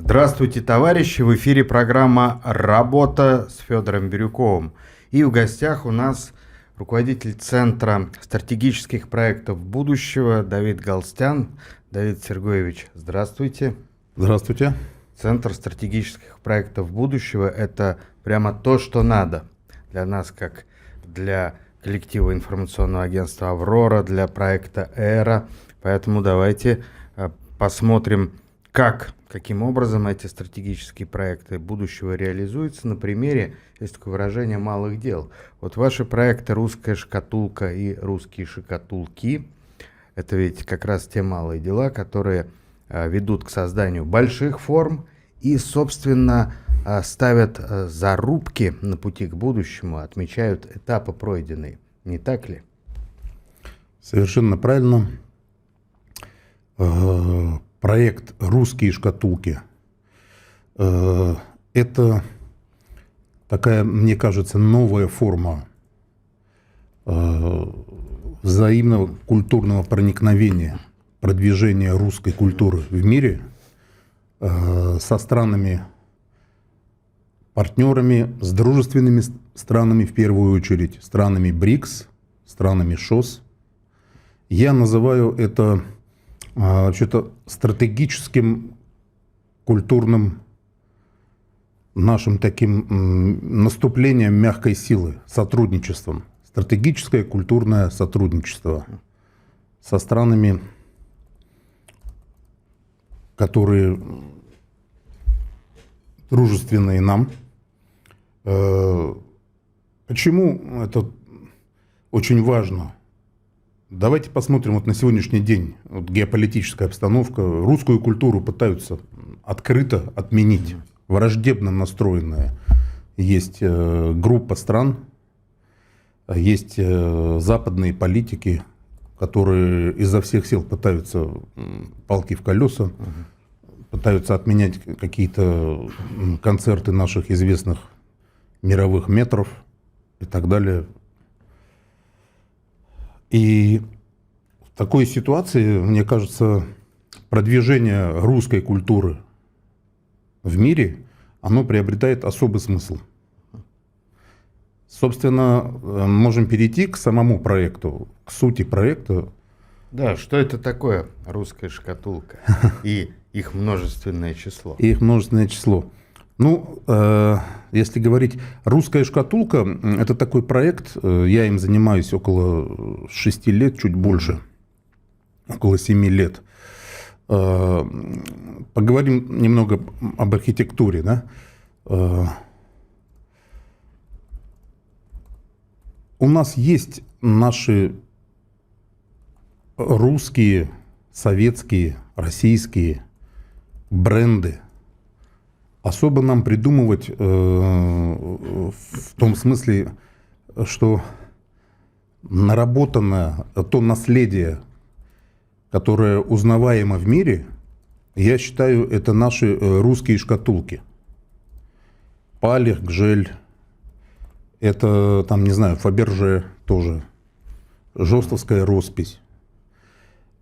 Здравствуйте, товарищи! В эфире программа «Работа» с Федором Бирюковым. И в гостях у нас руководитель Центра стратегических проектов будущего Давид Галстян. Давид Сергеевич, здравствуйте. Здравствуйте. Центр стратегических проектов будущего – это прямо то, что надо для нас, как для коллектива информационного агентства «Аврора», для проекта «Эра». Поэтому давайте посмотрим, каким образом эти стратегические проекты будущего реализуются на примере, есть такое выражение, малых дел. Вот ваши проекты «Русская шкатулка» и «Русские шкатулки» — это ведь как раз те малые дела, которые ведут к созданию больших форм и, собственно, ставят зарубки на пути к будущему, отмечают этапы пройденные. Не так ли? Совершенно правильно. Проект «Русские шкатулки» – это такая, мне кажется, новая форма взаимного культурного проникновения, продвижения русской культуры в мире со странами-партнерами, с дружественными странами в первую очередь, странами БРИКС, странами ШОС. Я называю это вообще-то стратегическим культурным нашим таким наступлением мягкой силы, сотрудничеством. Стратегическое культурное сотрудничество со странами, которые дружественные нам. Почему это очень важно? Давайте посмотрим вот на сегодняшний день. Вот геополитическая обстановка. Русскую культуру пытаются открыто отменить. Враждебно настроенная. Есть группа стран, есть западные политики, которые изо всех сил пытаются палки в колеса, пытаются отменять какие-то концерты наших известных мировых метров и так далее. И в такой ситуации, мне кажется, продвижение русской культуры в мире, оно приобретает особый смысл. Собственно, можем перейти к самому проекту, к сути проекта. Да, что это такое «Русская шкатулка» и их множественное число? Их множественное число. Ну, если говорить, «Русская шкатулка» – это такой проект, я им занимаюсь около 6 лет, чуть больше, около 7 лет. Поговорим немного об архитектуре. Да? У нас есть наши русские, советские, российские бренды. Особо нам придумывать в том смысле, что наработанное то наследие, которое узнаваемо в мире, я считаю, это наши русские шкатулки. Палех, Гжель, это там, не знаю, Фаберже тоже, жостовская роспись.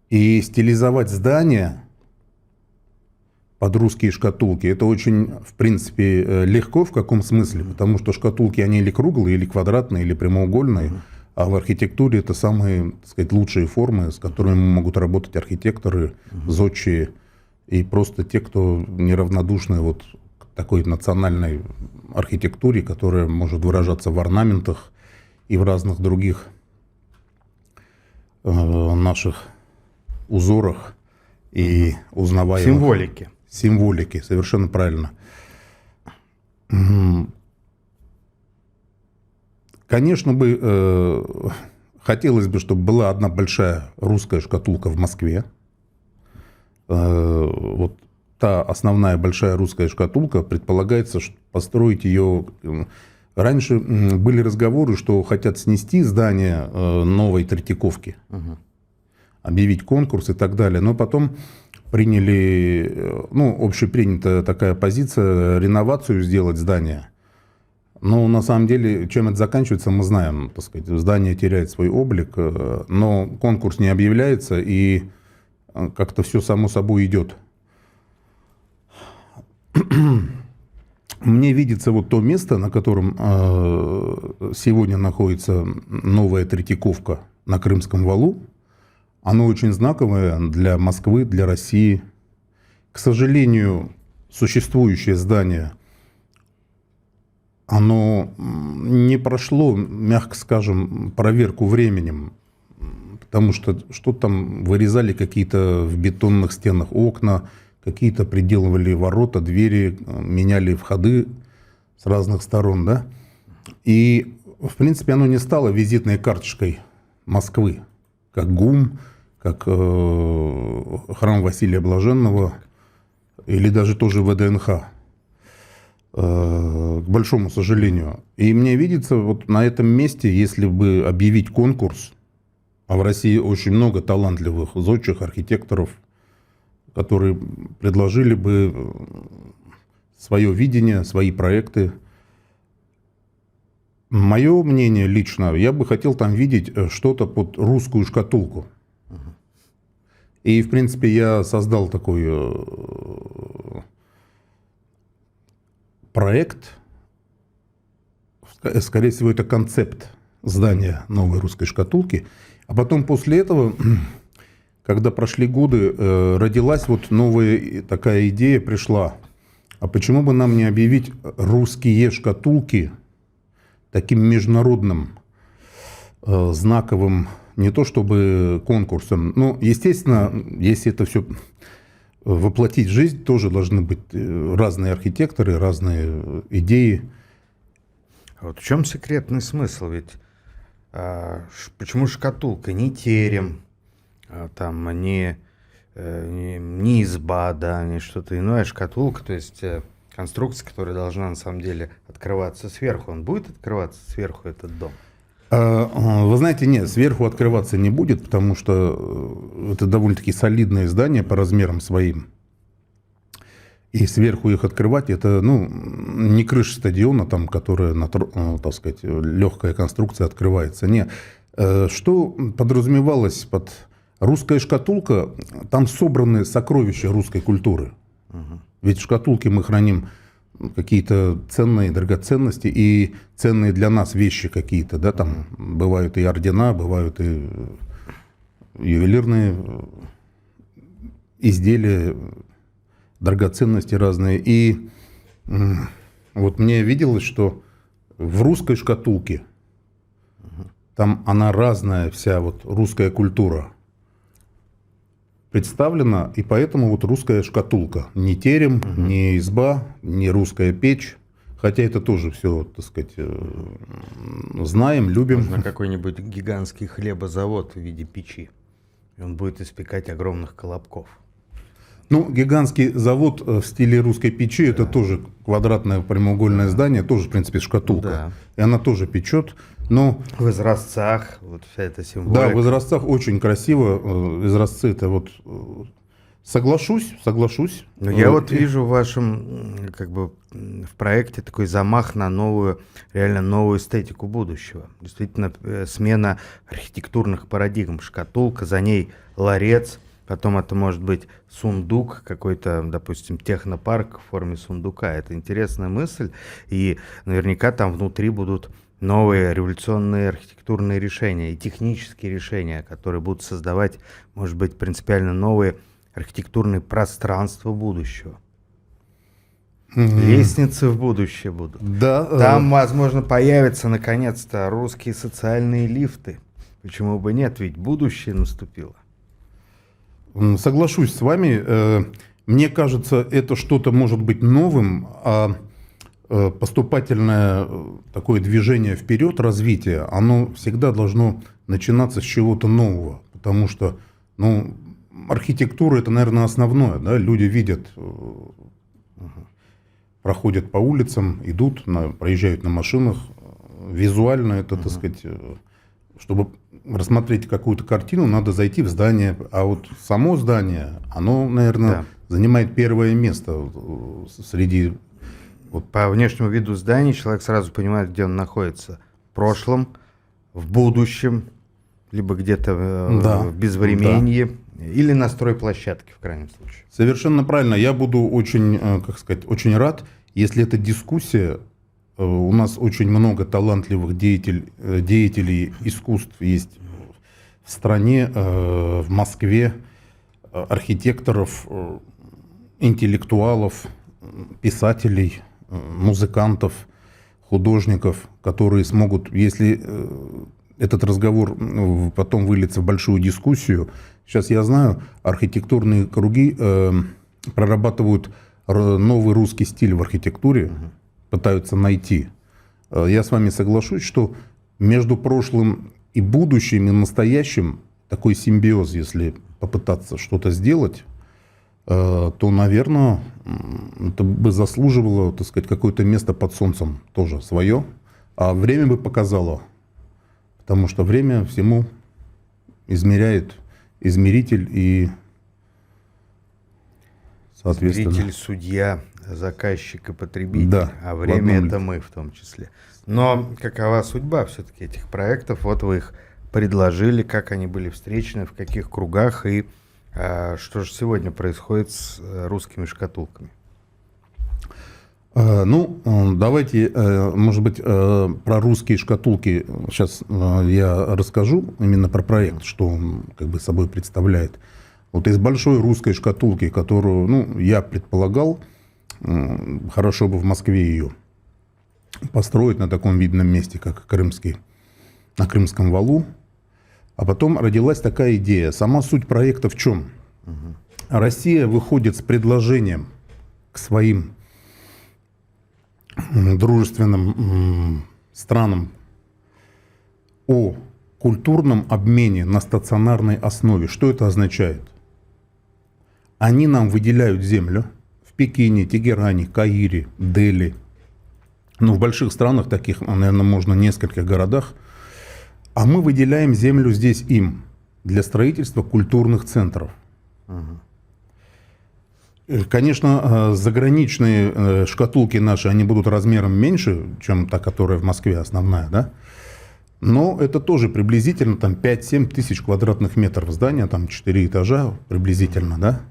И стилизовать здания под русские шкатулки, это очень, в принципе, легко. В каком смысле? Потому что шкатулки, они или круглые, или квадратные, или прямоугольные. А в архитектуре это самые, так сказать, лучшие формы, с которыми могут работать архитекторы, зодчие и просто те, кто неравнодушны вот к такой национальной архитектуре, которая может выражаться в орнаментах и в разных других наших узорах и узнаваемых. Символики, совершенно правильно. Конечно бы, хотелось бы, чтобы была одна большая русская шкатулка в Москве. Вот та основная большая русская шкатулка, предполагается построить ее. Раньше были разговоры, что хотят снести здание новой Третьяковки, объявить конкурс и так далее. Но потом приняли, общепринятая такая позиция, реновацию сделать здания. Но на самом деле, чем это заканчивается, мы знаем. Так сказать, здание теряет свой облик, но конкурс не объявляется, и как-то все само собой идет. мне видится вот то место, на котором сегодня находится новая Третьяковка на Крымском валу. Оно очень знаковое для Москвы, для России. К сожалению, существующее здание, оно не прошло, мягко скажем, проверку временем. Потому что там вырезали какие-то в бетонных стенах окна, какие-то приделывали ворота, двери, меняли входы с разных сторон, да. И, в принципе, оно не стало визитной карточкой Москвы, как ГУМ, как храм Василия Блаженного или даже тоже ВДНХ, к большому сожалению. И мне видится, вот на этом месте, если бы объявить конкурс, а в России очень много талантливых зодчих, архитекторов, которые предложили бы свое видение, свои проекты. Мое мнение лично, я бы хотел там видеть что-то под русскую шкатулку. И, в принципе, я создал такой проект, скорее всего, это концепт здания новой русской шкатулки. А потом после этого, когда прошли годы, родилась вот новая такая идея, пришла. А почему бы нам не объявить русские шкатулки таким международным, знаковым, не то чтобы конкурсом, но, естественно, если это все воплотить в жизнь, тоже должны быть разные архитекторы, разные идеи. А вот в чем секретный смысл? Ведь почему шкатулка, не терем, там, не изба, да, не что-то иное, а шкатулка, то есть конструкция, которая должна на самом деле открываться сверху. Он будет открываться сверху, этот дом? Вы знаете, нет, сверху открываться не будет, потому что это довольно-таки солидные здания по размерам своим. И сверху их открывать, это, ну, не крыша стадиона, там, которая, так сказать, легкая конструкция открывается. Нет. Что подразумевалось под русская шкатулка? Там собраны сокровища русской культуры. Ведь в шкатулке мы храним какие-то ценные драгоценности и ценные для нас вещи какие-то, да, там бывают и ордена, бывают и ювелирные изделия, драгоценности разные. И вот мне виделось, что в русской шкатулке, там она разная, вся вот русская культура представлена, и поэтому вот русская шкатулка. Не терем, не изба, не русская печь, хотя это тоже все, так сказать, знаем, любим. Можно какой-нибудь гигантский хлебозавод в виде печи, и он будет испекать огромных колобков. Ну, гигантский завод в стиле русской печи, это тоже квадратное прямоугольное здание, тоже, в принципе, шкатулка. Да. И она тоже печет, но... В изразцах, вот вся эта символика. Да, в изразцах очень красиво. Изразцы это вот... Соглашусь. Но я вот вижу в вашем, как бы, в проекте такой замах на новую, реально новую эстетику будущего. Действительно, смена архитектурных парадигм. Шкатулка, за ней ларец, потом это может быть сундук, какой-то, допустим, технопарк в форме сундука. Это интересная мысль, и наверняка там внутри будут новые революционные архитектурные решения и технические решения, которые будут создавать, может быть, принципиально новые архитектурные пространства будущего. Лестницы в будущее будут. Да. Там, возможно, появятся наконец-то русские социальные лифты. Почему бы нет? Ведь будущее наступило. Соглашусь с вами. Мне кажется, это что-то может быть новым, а поступательное такое движение вперед, развитие, оно всегда должно начинаться с чего-то нового. Потому что, ну, архитектура — это, наверное, основное. Да? Люди видят, проходят по улицам, идут, проезжают на машинах. Визуально это, так сказать, чтобы рассмотреть какую-то картину, надо зайти в здание. А вот само здание, оно, наверное, занимает первое место среди... Вот по внешнему виду здания человек сразу понимает, где он находится. В прошлом, в будущем, либо где-то в безвременье. Или на стройплощадке, в крайнем случае. Совершенно правильно. Я буду очень, как сказать, очень рад, если эта дискуссия, у нас очень много талантливых деятелей искусств есть в стране, в Москве, архитекторов, интеллектуалов, писателей, музыкантов, художников, которые смогут, если этот разговор потом выльется в большую дискуссию. Сейчас я знаю, архитектурные круги прорабатывают новый русский стиль в архитектуре, пытаются найти. Я с вами соглашусь, что между прошлым и будущим, и настоящим такой симбиоз, если попытаться что-то сделать, то, наверное, это бы заслуживало, так сказать, какое-то место под солнцем тоже свое. А время бы показало, потому что время всему измеряет измеритель и, соответственно... Измеритель, судья, заказчик и потребитель, да, а время это мы в том числе. Но какова судьба все-таки этих проектов? Вот вы их предложили, как они были встречены, в каких кругах и что же сегодня происходит с русскими шкатулками? Ну, давайте, может быть, про русские шкатулки сейчас я расскажу, именно про проект, что он как бы собой представляет. Вот из большой русской шкатулки, которую, ну, я предполагал, хорошо бы в Москве ее построить на таком видном месте, как Крымский, на Крымском валу. А потом родилась такая идея. Сама суть проекта в чем? Россия выходит с предложением к своим дружественным странам о культурном обмене на стационарной основе. Что это означает? Они нам выделяют землю в Пекине, Тегеране, Каире, Дели. Ну, в больших странах, таких, наверное, можно в нескольких городах. А мы выделяем землю здесь им для строительства культурных центров. Конечно, заграничные шкатулки наши, они будут размером меньше, чем та, которая в Москве основная, да? Но это тоже приблизительно там 5-7 тысяч квадратных метров здания, там 4 этажа приблизительно, да?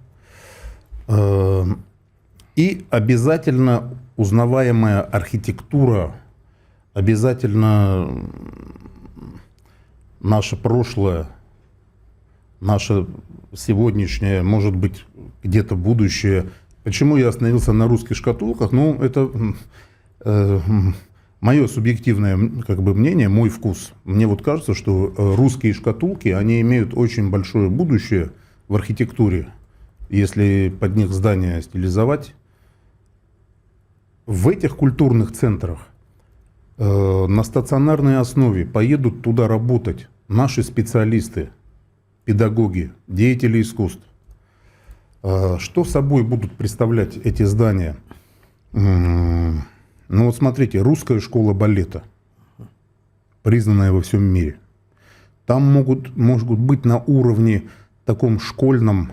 И обязательно узнаваемая архитектура, обязательно наше прошлое, наше сегодняшнее, может быть, где-то будущее. Почему я остановился на русских шкатулках? Ну, это мое субъективное как бы мнение, мой вкус. Мне вот кажется, что русские шкатулки, они имеют очень большое будущее в архитектуре, если под них здания стилизовать. В этих культурных центрах на стационарной основе поедут туда работать наши специалисты, педагоги, деятели искусств. Что собой будут представлять эти здания? Ну вот смотрите, русская школа балета, признанная во всем мире. Там может быть на уровне таком школьном,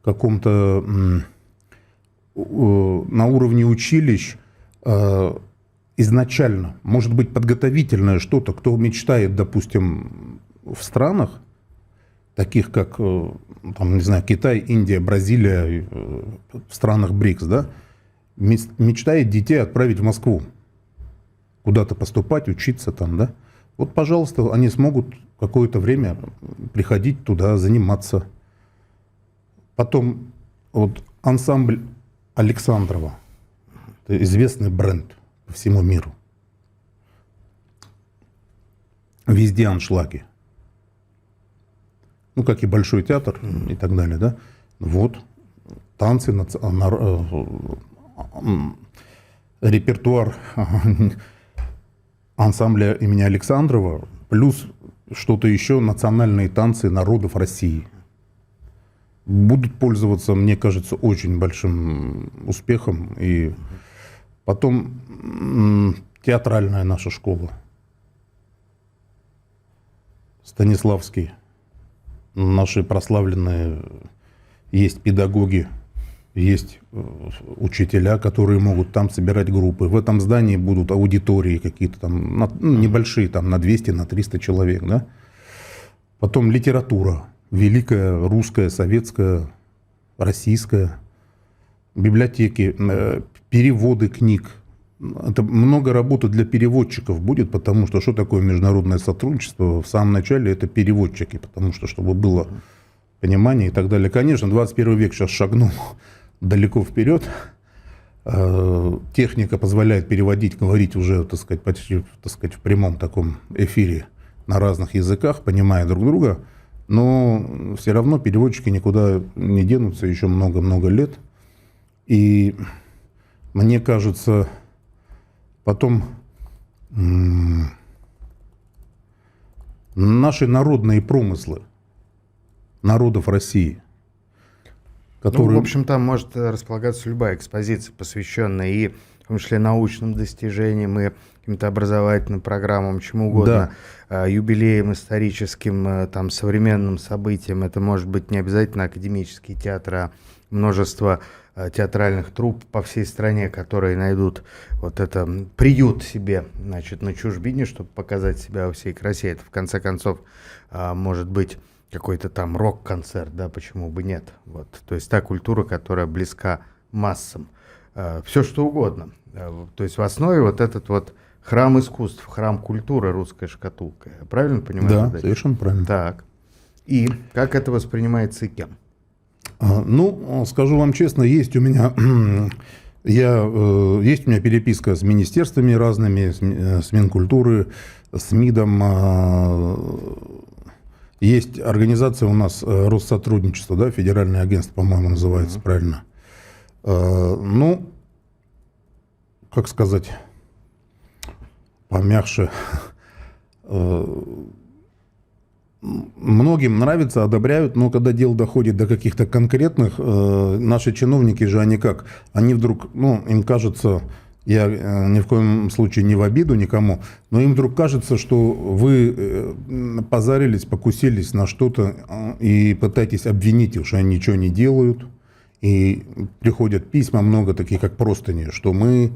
каком-то, на уровне училищ, изначально, может быть, подготовительное что-то, кто мечтает, допустим, в странах, таких как, там, не знаю, Китай, Индия, Бразилия, в странах БРИКС, да, мечтает детей отправить в Москву, куда-то поступать, учиться там, да. Вот, пожалуйста, они смогут какое-то время приходить туда, заниматься. Потом вот ансамбль Александрова, это известный бренд по всему миру. Везде аншлаги. Ну, как и Большой театр и так далее, да. Вот, танцы, репертуар ансамбля имени Александрова, плюс что-то еще, национальные танцы народов России. Будут пользоваться, мне кажется, очень большим успехом. И потом театральная наша школа. Станиславский. Наши прославленные есть педагоги, есть учителя, которые могут там собирать группы. В этом здании будут аудитории какие-то там, небольшие, там на 200, на 300 человек. Да? Потом литература. великая русская, советская, российская, библиотеки, переводы книг. Это много работы для переводчиков будет, потому что такое международное сотрудничество? В самом начале это переводчики, потому что, чтобы было понимание и так далее. Конечно, 21 век сейчас шагнул далеко вперед. Техника позволяет переводить, говорить уже, так сказать, почти, так сказать, в прямом таком эфире на разных языках, понимая друг друга. Но все равно переводчики никуда не денутся еще много-много лет. И мне кажется, потом наши народные промыслы народов России, которые... Ну, в общем, там может располагаться любая экспозиция, посвященная и, в том числе, научным достижениям, и каким-то образовательным программам, чему угодно, юбилеям историческим, там, современным событиям. Это может быть не обязательно академический театр, а множество театральных труп по всей стране, которые найдут вот это приют себе, значит, на чужбине, чтобы показать себя во всей красе. Это, в конце концов, может быть какой-то там рок-концерт, да, почему бы нет. Вот. То есть та культура, которая близка массам. Все что угодно. То есть в основе вот этот вот храм искусств, храм культуры, русская шкатулка. Я правильно понимаю? Да, совершенно правильно. Так. И как это воспринимается и кем? Ну, скажу вам честно, есть у меня переписка с министерствами разными, с Минкультуры, с МИДом. Есть организация у нас Россотрудничество, да, Федеральное агентство, по-моему, называется правильно. Ну, как сказать, помягче. Многим нравится, одобряют, но когда дело доходит до каких-то конкретных, наши чиновники же, они как? Они вдруг, им кажется, я ни в коем случае не в обиду никому, но им вдруг кажется, что вы позарились, покусились на что-то и пытаетесь обвинить их, что они ничего не делают. И приходят письма, много таких, как простыни, что мы,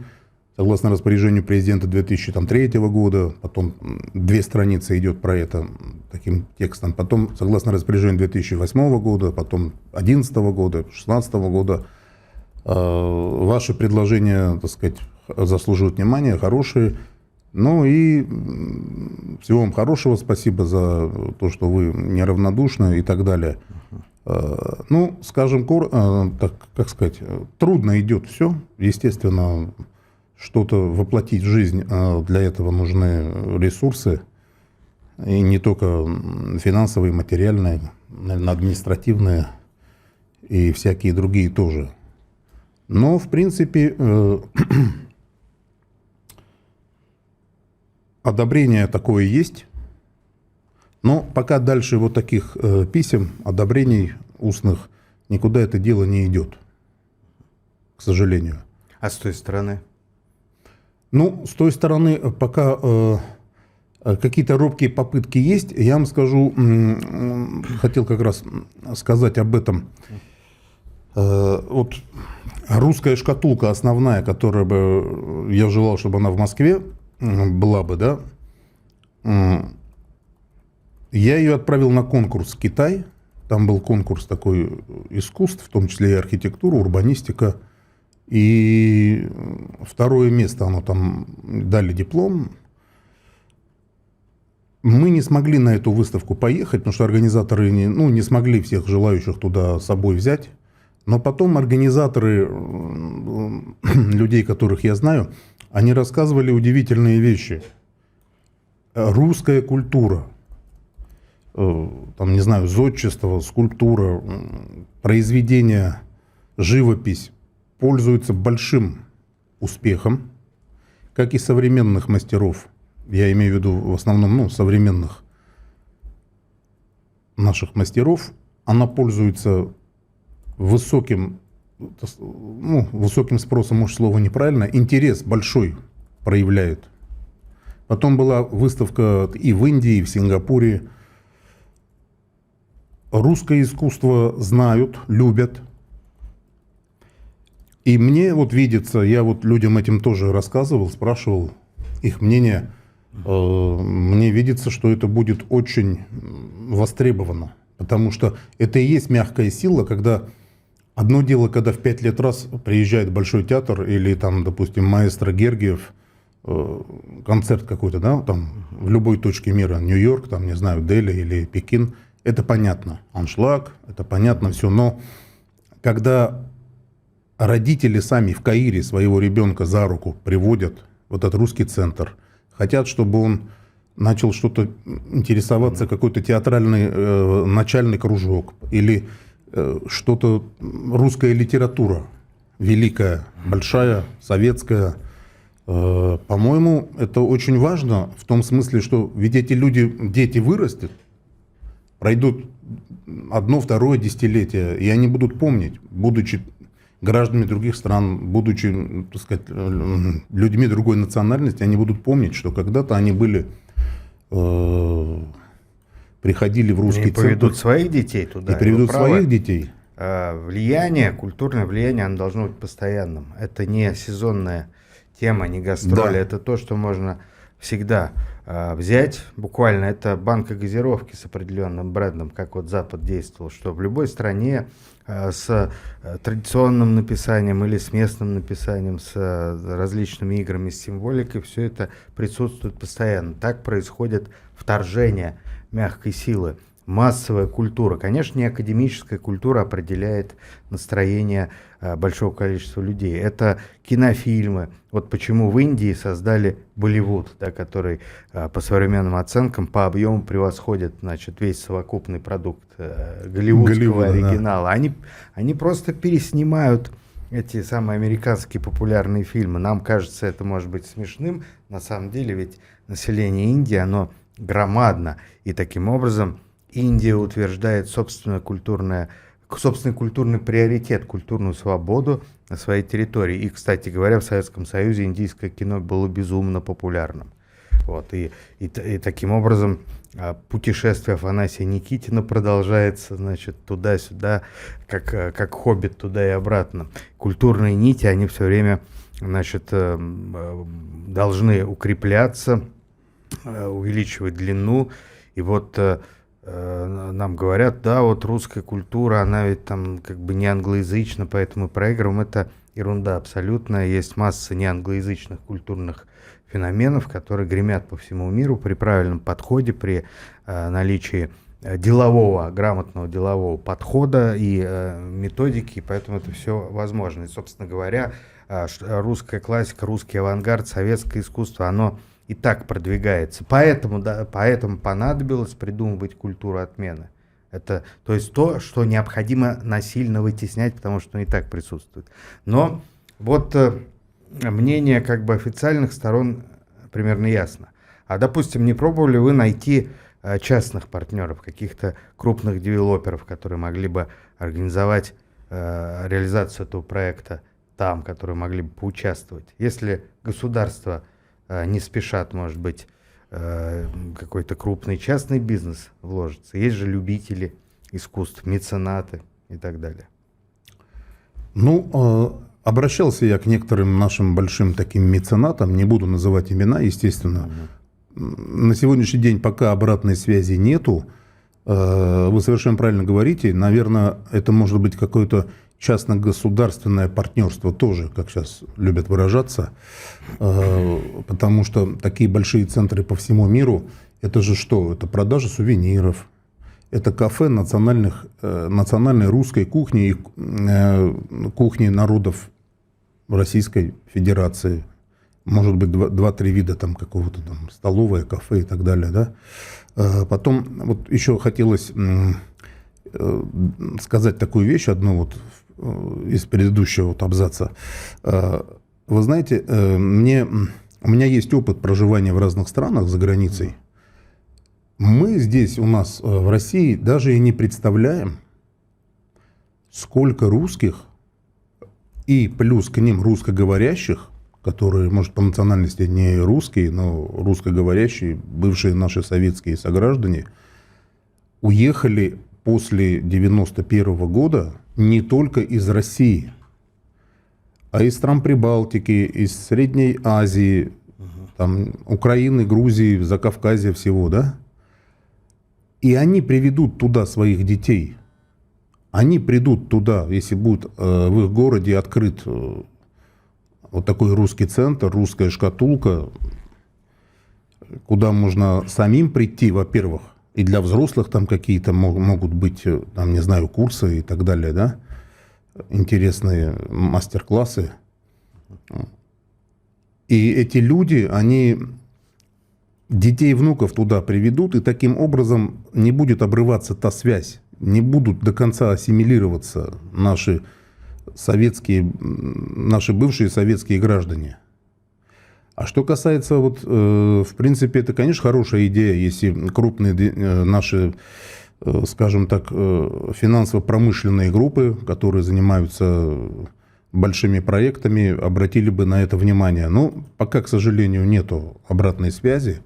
согласно распоряжению президента 2003 года, потом 2 страницы идет про это таким текстом, потом, согласно распоряжению 2008 года, потом 2011 года, 2016 года, ваши предложения, так сказать, заслуживают внимания, хорошие. Ну и всего вам хорошего, спасибо за то, что вы неравнодушны и так далее. Ну, скажем, как сказать, трудно идет все. Естественно, что-то воплотить в жизнь, для этого нужны ресурсы. И не только финансовые, материальные, наверное, административные и всякие другие тоже. Но, в принципе, одобрение такое есть. Но пока дальше вот таких писем, одобрений устных, никуда это дело не идет, к сожалению. А с той стороны? Ну, с той стороны, пока какие-то робкие попытки есть, я вам скажу, хотел как раз сказать об этом. Вот русская шкатулка основная, которая бы, я желал, чтобы она в Москве была бы, да, я ее отправил на конкурс в Китай. Там был конкурс такой искусств, в том числе и архитектура, урбанистика. И 2-е место, оно там дали диплом. Мы не смогли на эту выставку поехать, потому что организаторы не смогли всех желающих туда с собой взять. Но потом организаторы, людей, которых я знаю, они рассказывали удивительные вещи. Русская культура, там, не знаю, зодчество, скульптура, произведения, живопись пользуются большим успехом, как и современных мастеров. Я имею в виду в основном современных наших мастеров. Она пользуется высоким спросом, может, слово неправильно, интерес большой проявляют. Потом была выставка и в Индии, и в Сингапуре. Русское искусство знают, любят. И мне вот видится, я вот людям этим тоже рассказывал, спрашивал их мнение. Мне видится, что это будет очень востребовано Потому что это и есть мягкая сила, когда одно дело, когда в 5 лет раз приезжает Большой театр или там, допустим, маэстро Гергиев, концерт какой-то, да, там в любой точке мира, Нью-Йорк, там, не знаю, Дели или Пекин, это понятно. Аншлаг, это понятно все. Но когда родители сами в Каире своего ребенка за руку приводят в этот русский центр, хотят, чтобы он начал что-то интересоваться, какой-то театральный начальный кружок или что-то, русская литература, великая, большая, советская. По-моему, это очень важно в том смысле, что ведь эти люди, дети вырастут, пройдут одно, второе десятилетие, и они будут помнить, будучи гражданами других стран, будучи, так сказать, людьми другой национальности, они будут помнить, что когда-то они были, приходили в русский центр. И поведут своих детей туда. И приведут своих детей. Влияние, культурное влияние, оно должно быть постоянным. Это не сезонная тема, не гастроли, Да. это то, что можно всегда взять. Буквально это банка газировки с определенным брендом, как вот Запад действовал, что в любой стране с традиционным написанием или с местным написанием, с различными играми, с символикой, все это присутствует постоянно. Так происходит вторжение мягкой силы. Массовая культура. Конечно, не академическая культура определяет настроение большого количества людей. Это кинофильмы. Вот почему в Индии создали Болливуд, да, который по современным оценкам по объему превосходит, значит, весь совокупный продукт голливудского оригинала. Да. Они просто переснимают эти самые американские популярные фильмы. Нам кажется, это может быть смешным. На самом деле ведь население Индии, оно громадно. И таким образом Индия утверждает собственный культурный приоритет, культурную свободу на своей территории. И, кстати говоря, в Советском Союзе индийское кино было безумно популярным. Вот, и таким образом путешествие Афанасия Никитина продолжается, значит, туда-сюда, как хоббит туда и обратно. Культурные нити, они все время, значит, должны укрепляться, увеличивать длину. И вот нам говорят, да, вот русская культура, она ведь там как бы не англоязычна, поэтому проигрываем. Это ерунда абсолютная. Есть масса неанглоязычных культурных феноменов, которые гремят по всему миру при правильном подходе, при наличии грамотного делового подхода и методики, поэтому это все возможно. И, собственно говоря, русская классика, русский авангард, советское искусство, оно и так продвигается. Поэтому понадобилось придумывать культуру отмены. Это, то есть то, что необходимо насильно вытеснять, потому что оно и так присутствует. Но вот мнение как бы официальных сторон примерно ясно. А, допустим, не пробовали вы найти частных партнеров, каких-то крупных девелоперов, которые могли бы организовать реализацию этого проекта там, которые могли бы поучаствовать? Если государство не спешат, может быть, какой-то крупный частный бизнес вложится. Есть же любители искусств, меценаты и так далее. Ну, обращался я к некоторым нашим большим таким меценатам, не буду называть имена, естественно. На сегодняшний день пока обратной связи нету. Вы совершенно правильно говорите. Наверное, это может быть какое-то частно-государственное партнерство тоже, как сейчас любят выражаться, потому что такие большие центры по всему миру, это же что? Это продажа сувениров, это кафе национальной русской кухни и кухни народов Российской Федерации. Может быть, 2-3 вида там какого-то там столовое, кафе и так далее, да? Потом вот еще хотелось сказать такую вещь, одну вот из предыдущего вот абзаца. Вы знаете, у меня есть опыт проживания в разных странах за границей. Мы здесь у нас в России даже и не представляем, сколько русских и плюс к ним русскоговорящих, которые, может, по национальности не русские, но русскоговорящие, бывшие наши советские сограждане, уехали после 91 года не только из России, а из стран Прибалтики, из Средней Азии, там, Украины, Грузии, Закавказья, всего, да? И они приведут туда своих детей. Они придут туда, если будет в их городе открыт вот такой русский центр, русская шкатулка, куда можно самим прийти, во-первых, и для взрослых там какие-то могут быть, там, не знаю, курсы и так далее, да, интересные мастер-классы. И эти люди, они детей и внуков туда приведут, и таким образом не будет обрываться та связь, не будут до конца ассимилироваться наши бывшие советские граждане. А что касается, вот, в принципе, это, конечно, хорошая идея, если крупные наши, скажем так, финансово-промышленные группы, которые занимаются большими проектами, обратили бы на это внимание. Но пока, к сожалению, нету обратной связи.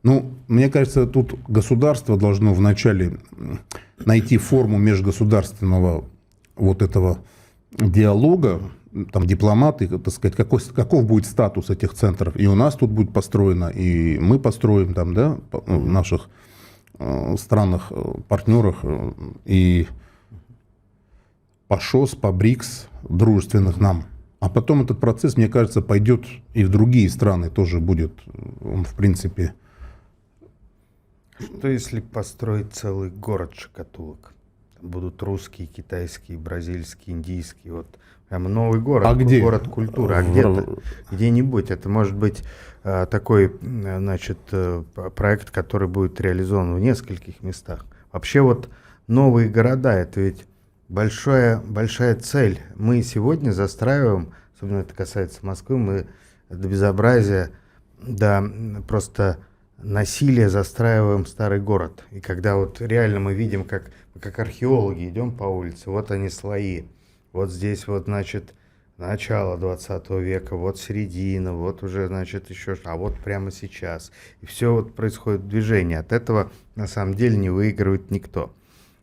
Ну, мне кажется, тут государство должно вначале найти форму межгосударственного вот этого диалога, там дипломаты, так сказать, каков будет статус этих центров. И у нас тут будет построено, и мы построим там, да, в наших странах, партнерах, и по ШОС, по БРИКС, дружественных нам. А потом этот процесс, мне кажется, пойдет и в другие страны тоже будет, он, в принципе. Что если построить целый город шкатулок? Там будут русские, китайские, бразильские, индийские. Вот прям новый город, А где? город культуры. А где-то, где-нибудь. Это может быть такой, значит, проект, который будет реализован в нескольких местах. Вообще вот новые города, это ведь большая цель. Мы сегодня застраиваем, особенно это касается Москвы, мы до безобразия, да, просто насилие застраиваем старый город. И когда вот реально мы видим, как археологи идем по улице, вот они слои. Вот здесь вот, значит, начало 20 века, вот середина, вот уже, значит, еще, а вот прямо сейчас. И все вот происходит движение. От этого на самом деле не выигрывает никто.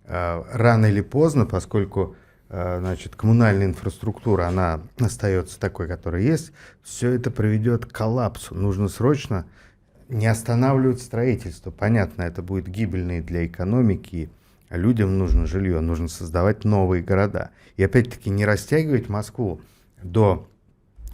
Рано или поздно, поскольку, значит, коммунальная инфраструктура, она остается такой, которая есть, все это приведет к коллапсу. Нужно срочно не останавливать строительство. Понятно, это будет гибельно и для экономики, а людям нужно жилье, нужно создавать новые города. И опять-таки не растягивать Москву до,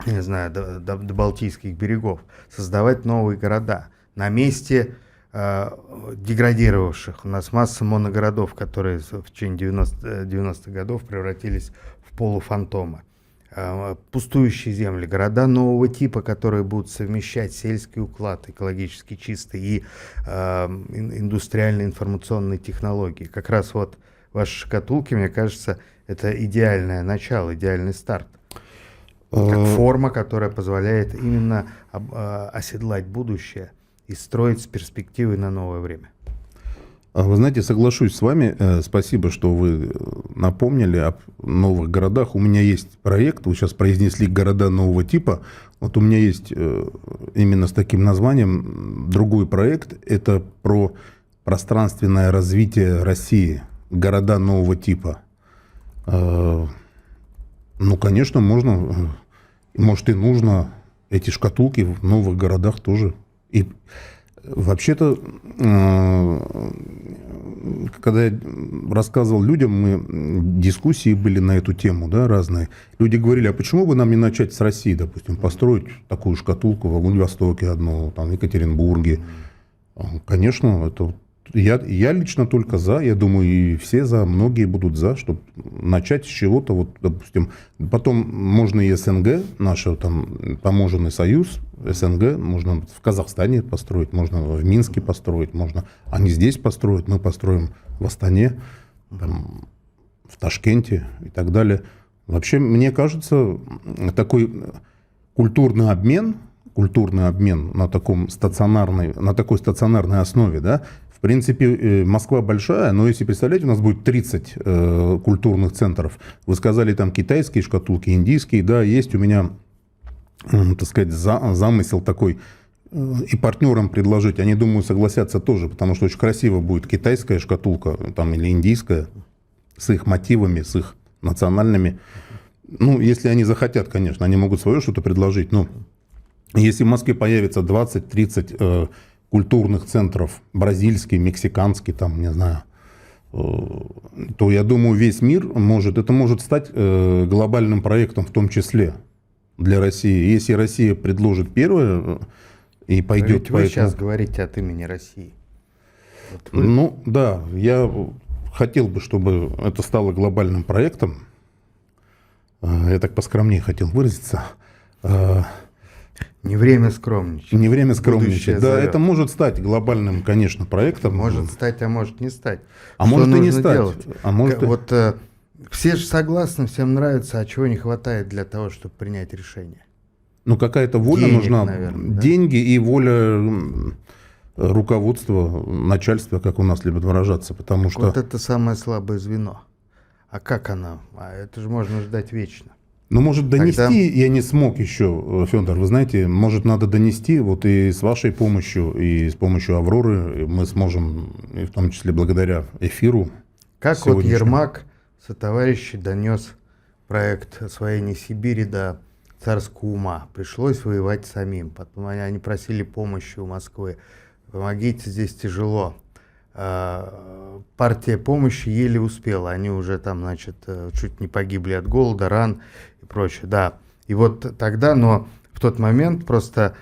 не знаю, до Балтийских берегов, создавать новые города. На месте деградировавших. У нас масса моногородов, которые в течение 90-х годов превратились в полуфантомы. Пустующие земли, города нового типа, которые будут совмещать сельский уклад, экологически чистый, и индустриальные информационные технологии. Как раз вот ваши шкатулки, мне кажется, это идеальное начало, идеальный старт. Как форма, которая позволяет именно оседлать будущее и строить с перспективой на новое время. Вы знаете, соглашусь с вами. Спасибо, что вы напомнили о новых городах. У меня есть проект, вы сейчас произнесли города нового типа. Вот у меня есть именно с таким названием другой проект. Это про пространственное развитие России. Города нового типа. Ну, конечно, можно, может и нужно эти шкатулки в новых городах тоже. И вообще-то, когда я рассказывал людям, дискуссии были на эту тему, да, разные. Люди говорили, а почему бы нам не начать с России, допустим, построить такую шкатулку в Владивостоке одну, там, в Екатеринбурге. Конечно, это я лично только за, я думаю, и все за, многие будут за, чтобы начать с чего-то, вот, допустим, потом можно и СНГ, наш там таможенный союз, СНГ, можно в Казахстане построить, можно в Минске построить, можно, они здесь построят, мы построим в Астане, там, в Ташкенте и так далее. Вообще, мне кажется, такой культурный обмен на такой стационарной основе, да. В принципе, Москва большая, но если представлять, у нас будет 30 культурных центров. Вы сказали, там китайские шкатулки, индийские, да, есть у меня, так сказать, замысел такой и партнерам предложить. Они, думаю, согласятся тоже, потому что очень красиво будет китайская шкатулка там, или индийская с их мотивами, с их национальными. Ну, если они захотят, конечно, они могут свое что-то предложить, но если в Москве появится 20-30 культурных центров, бразильский, мексиканский, там, не знаю, то, я думаю, весь мир это может стать глобальным проектом в том числе для России. Если Россия предложит первое и пойдет Ведь по вы этому... сейчас говорите от имени России. Вот вы- Ну, да, я хотел бы, чтобы это стало глобальным проектом. Я так поскромнее хотел выразиться. Не время скромничать. Не время Будущее скромничать. Да, зовет. это может стать глобальным, конечно, проектом. Может стать, а может не стать. А Что может и не нужно стать. делать? А может и- Вот все же согласны, всем нравится, а чего не хватает для того, чтобы принять решение? Ну, какая-то воля Денег, нужна. наверное, да? Деньги и воля руководства, начальства, как у нас любят выражаться. Потому что... Вот это самое слабое звено. А как оно? А это же можно ждать вечно. Ну, может, донести Тогда- я не смог еще, Федор, вы знаете, может, надо донести, вот и с вашей помощью, и с помощью «Авроры» мы сможем, и в том числе благодаря эфиру. Как вот сегодняшнему. Ермак сотоварищи донес проект освоения Сибири до царского ума. Пришлось воевать самим. Потом они просили помощи у Москвы. Помогите, здесь тяжело. Партия помощи еле успела. Они уже там, значит, чуть не погибли от голода, ран и прочее. Да. И вот тогда, но в тот момент просто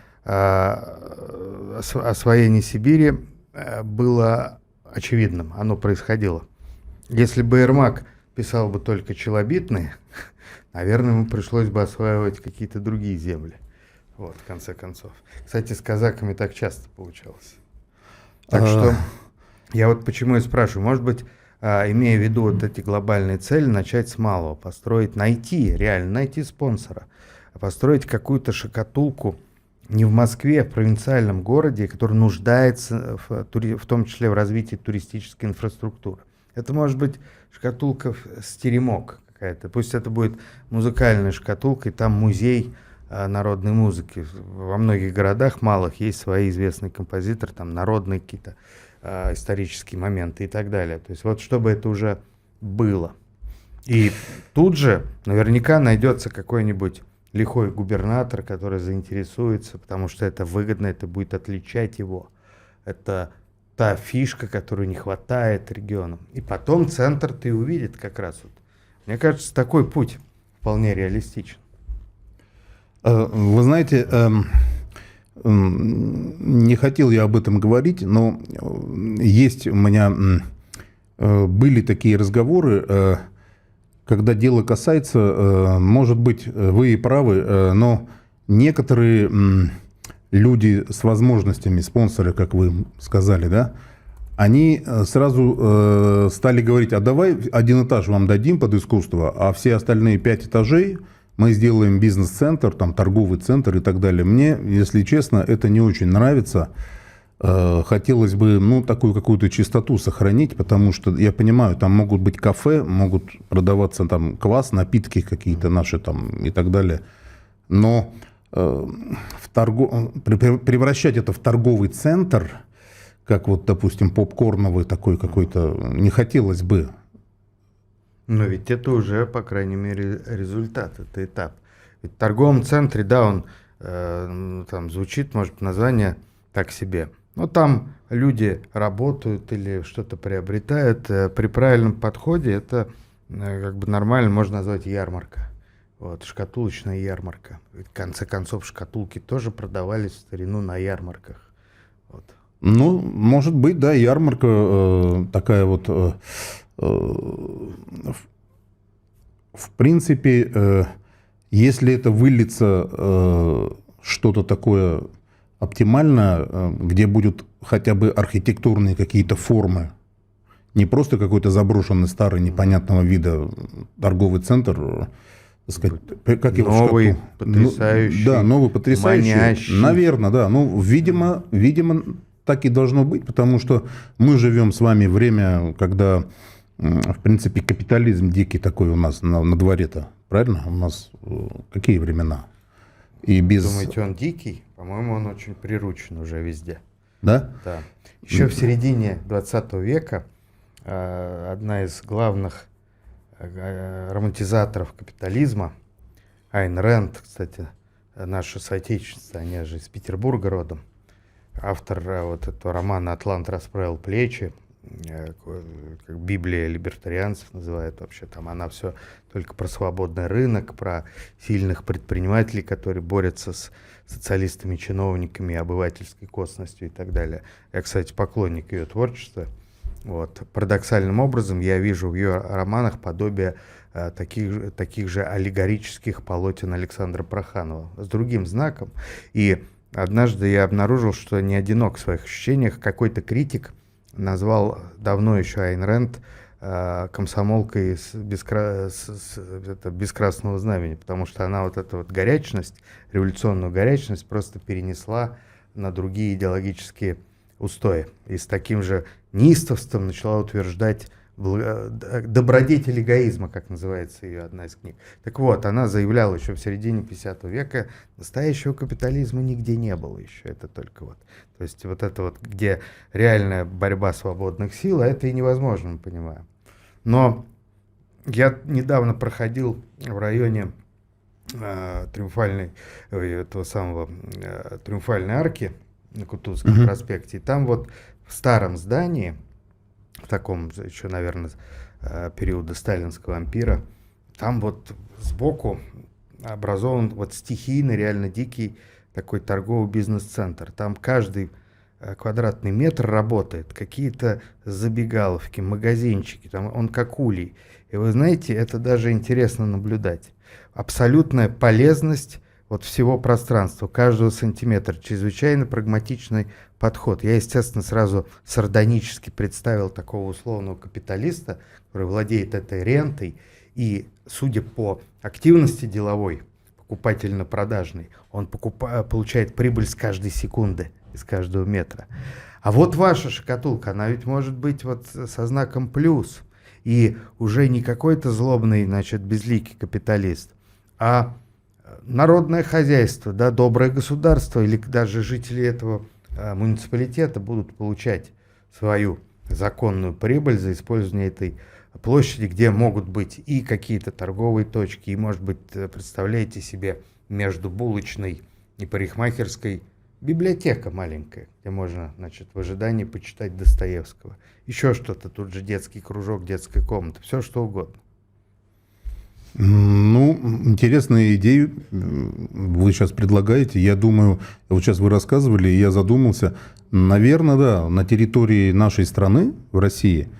освоение Сибири было очевидным. Оно происходило. Если бы Ермак писал бы только челобитные, наверное, ему пришлось бы осваивать какие-то другие земли. Вот, в конце концов. Кстати, с казаками так часто получалось. Так что я вот почему и спрашиваю, может быть, имея в виду вот эти глобальные цели, начать с малого, построить, реально найти спонсора, построить какую-то шкатулку не в Москве, а в провинциальном городе, который нуждается в том числе в развитии туристической инфраструктуры. Это может быть шкатулка с теремок какая-то, пусть это будет музыкальная шкатулка, и там музей народной музыки. Во многих городах малых есть свои известные композиторы, там народные какие-то исторические моменты и так далее. То есть вот чтобы это уже было. И тут же наверняка найдется какой-нибудь лихой губернатор, который заинтересуется, потому что это выгодно, это будет отличать его. Это та фишка, которую не хватает регионам. И потом центр-то и увидит как раз. Вот. Мне кажется, такой путь вполне реалистичен. Вы знаете, не хотел я об этом говорить, но есть у меня были такие разговоры, когда дело касается, может быть, вы и правы, но некоторые люди с возможностями, спонсоры, как вы сказали, да, они сразу стали говорить, а давай один этаж вам дадим под искусство, а все остальные 5 этажей мы сделаем бизнес-центр, там торговый центр и так далее. Мне, если честно, это не очень нравится. Хотелось бы, такую какую-то чистоту сохранить, потому что, я понимаю, там могут быть кафе, могут продаваться там квас, напитки какие-то наши там и так далее. Но превращать это в торговый центр, как вот, допустим, попкорновый такой какой-то, не хотелось бы. Но ведь это уже, по крайней мере, результат, это этап. Ведь в торговом центре, да, он там звучит, может, название так себе. Но там люди работают или что-то приобретают. При правильном подходе это как бы нормально можно назвать ярмарка. Вот, шкатулочная ярмарка. Ведь, в конце концов, шкатулки тоже продавались в старину на ярмарках. Вот. Ну, может быть, да, ярмарка такая вот... В принципе, если это выльется что-то такое оптимальное, где будут хотя бы архитектурные какие-то формы, не просто какой-то заброшенный старый непонятного вида торговый центр, так сказать, как его новый, потрясающий, да, новый, потрясающий, манящий. наверное, да. Ну, видимо, так и должно быть, потому что мы живем с вами в время, когда, в принципе, капитализм дикий такой у нас на дворе-то, правильно? У нас какие времена? И без... Думаете, он дикий? По-моему, он очень приручен уже везде. Да? Да. Еще в середине 20 века одна из главных романтизаторов капитализма, Айн Рэнд, кстати, наша соотечественница, они же из Петербурга родом, автор вот этого романа «Атлант расправил плечи», как Библия либертарианцев называют вообще, там она все только про свободный рынок, про сильных предпринимателей, которые борются с социалистами, чиновниками, обывательской косностью и так далее. Я, кстати, поклонник ее творчества. Вот. Парадоксальным образом я вижу в ее романах подобие таких же аллегорических полотен Александра Проханова с другим знаком. И однажды я обнаружил, что не одинок в своих ощущениях. Какой-то критик назвал давно еще Айн Рэнд комсомолкой без красного знамени, потому что она вот эту вот горячность, революционную горячность просто перенесла на другие идеологические устои. И с таким же неистовством начала утверждать добродетель эгоизма, как называется ее одна из книг. Так вот, она заявляла еще в середине 50 века, настоящего капитализма нигде не было еще, это только вот. То есть вот это вот, где реальная борьба свободных сил, а это и невозможно, мы понимаем. Но я недавно проходил в районе Триумфальной арки на Кутузовском проспекте, и там вот в старом здании, в таком еще, наверное, периода сталинского ампира, там вот сбоку образован вот стихийный, реально дикий такой торговый бизнес-центр. Там каждый квадратный метр работает, какие-то забегаловки, магазинчики, там он как улей. И вы знаете, это даже интересно наблюдать. Абсолютная полезность вот всего пространства, каждого сантиметра, чрезвычайно прагматичный подход. Я, естественно, сразу сардонически представил такого условного капиталиста, который владеет этой рентой, и, судя по активности деловой, покупательно-продажной, он получает прибыль с каждой секунды, из каждого метра. А вот ваша шкатулка, она ведь может быть вот со знаком плюс, и уже не какой-то злобный, значит, безликий капиталист, а народное хозяйство, да, доброе государство, или даже жители этого муниципалитета будут получать свою законную прибыль за использование этой площади, где могут быть и какие-то торговые точки, и, может быть, представляете себе, между булочной и парикмахерской библиотека маленькая, где можно, значит, в ожидании почитать Достоевского. Еще что-то, тут же детский кружок, детская комната, все что угодно. Ну, интересные идеи вы сейчас предлагаете. Я думаю, вот сейчас вы рассказывали, и я задумался. Наверное, да, на территории нашей страны, в России,